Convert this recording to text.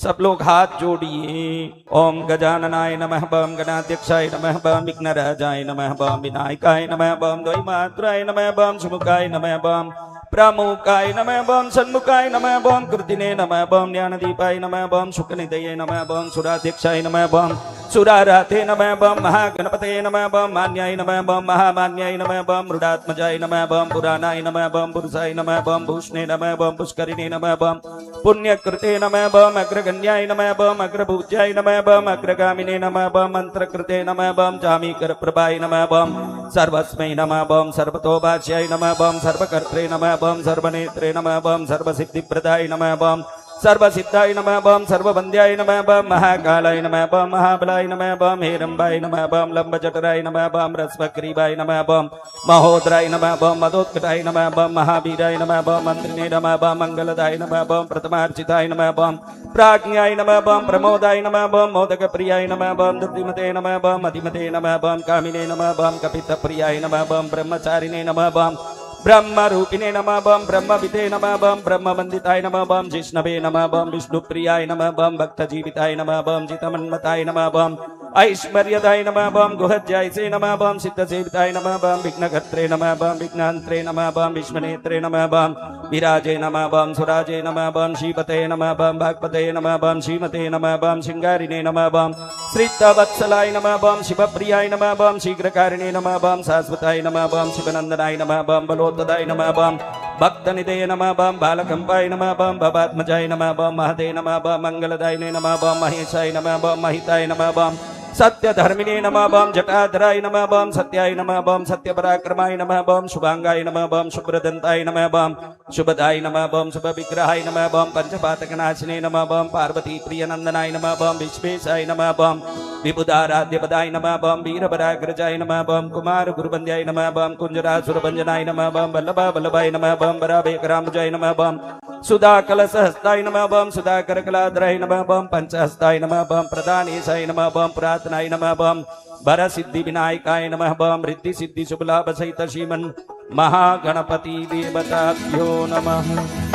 सब लोग हाथ जोड़िए। ओम गजाननाय नमः, बम गणाध्यक्षाय नमः, बम विघ्नराजाय नमः, बम विनायकाय नमः, बम द्वैमात्राय नमः, बम सुमुखाय नमः, बम प्रमुखाय नमः, बम सन्मुखाय नमः, बम कृतिने नमः, बम ज्ञानदीपाय नमः, बम शुकनिधये नमः, बम सुराध्यक्षाय नमः, बम सुराराथे नमः, बम महागणपतये नमः, बम मान्याय नमः, बम महामान्याय नमः, बम मृडात्मजाय नमः, बम पुराणाय नमः, बम पुरुषाय नमः, बम भूषणे नमः, बम पुष्करिणे नमः, बम पुण्यकृते नमः, बम अग्रगण्याय नमः, बम अग्रपूज्याय नमः, बम अग्रगामिने नमः, बम मंत्रकृते नमः, बम जामीकर प्रभाय नमः, बम सर्वस्मै नमः, बम सर्वतोभाष्याय नमः, बम सर्वकर्त्रे नमः, बम सर्वनेत्रे नमः, बम सर्वसिद्धिप्रदाय नमः, बम सर्वसिद्धाय नमः, बम सर्ववन्द्याय नमः, बम महाकालाय नमः, बम महाबलाय नमः, बम हेरम्बाय नमः, बम लंबजठराय नमः, बम रस्वग्रीवाय नमः, बम महोदराय नमः, बम मदोत्कटाय नमः, बम महावीराय नमः, बम मंत्रिणे नमः, बम मंगलदाय नमः, बम प्रथमार्चिताय नमः, बम प्राज्ञाय नमः, बम प्रमोदाय नमः, बम मोदकप्रियाय नमः, बम दुर्दिमते नमः, बम अधिमते नमः, बम कामिने नमः, बम कपितप्रियाय नमः, बम ब्रह्मचारिणे नमः, बम ब्रह्म रूपिणे नमः, बम ब्रह्मविदे नमः, बम ब्रह्मवन्दिताय नमः, बम जिष्णवे नमः, बम विष्णुप्रियाय नमः, बम भक्तजीविताय नमः, बम जितमन्मताय नमः, बम ऐश्वर्यदाय नमः, बम गुहज्यायसे नमः, बम सिद्धसेविताय नमः, बम विघ्नकर्त्रे नमः, बम विघ्नान्त्रे नमः, बम विश्वनेत्रे नमः, बम विराजे नमः, बम सुराजे नमः, बम श्रीपते नमः, बम भागवते नमः, बम श्रीमते नमः, बम सिंगारिणे नमः, बम श्रीतवत्सलाय नमः, बम शिवप्रियाय नमः, बम शीघ्रकारिणे नमः, बम शाश्वताय नमः, बम शिवनंदनाय नमः, बम बलोत्तदाय नमः, बम भक्तनिधये नमः, बम बालकंपाय नमः, बम भवात्मजाय नमः, बम महदे नमः, बम मंगलदायिने नमः, बम महेशाय नमः, बम महिताय नमः, बम सत्य धर्मिणे नमः, बम जटाधराय नमः, बम सत्याय नमः, बम सत्यपराक्रमाय नमः, बम शुभांगाय नमः, बम शुभ्रदंताय नमः, बम शुभदाय नमः, बम शुभ विग्रहाय नमः, बम पंचपातकनाशिने नमः, बम पार्वती प्रियनंदनाय नमः, बम विश्वेशाय नमः, बम विबुधाराध्यपदाय नमः, बम वीरपराग्रजाय नमः, बम कुमार गुरुबंध्याय नमः, बम कुंजरासुरभंजनाय नमः, बम वल्लभा वल्लभाय नमः, बम बराबेकराम्बुजाय नमः, बम सुधा कलशहस्ताय नमः, बम सुधाकर कलाधराय नमः, बम पंचहस्ताय नमः, बम प्रदानेशाय नमः, बम पुरातनाय नमः, बम वर सिद्धि विनायकाय नमः, बम रिद्धि सिद्धि शुभलाभ सहित श्रीमन् महागणपति देवताभ्यो नमः।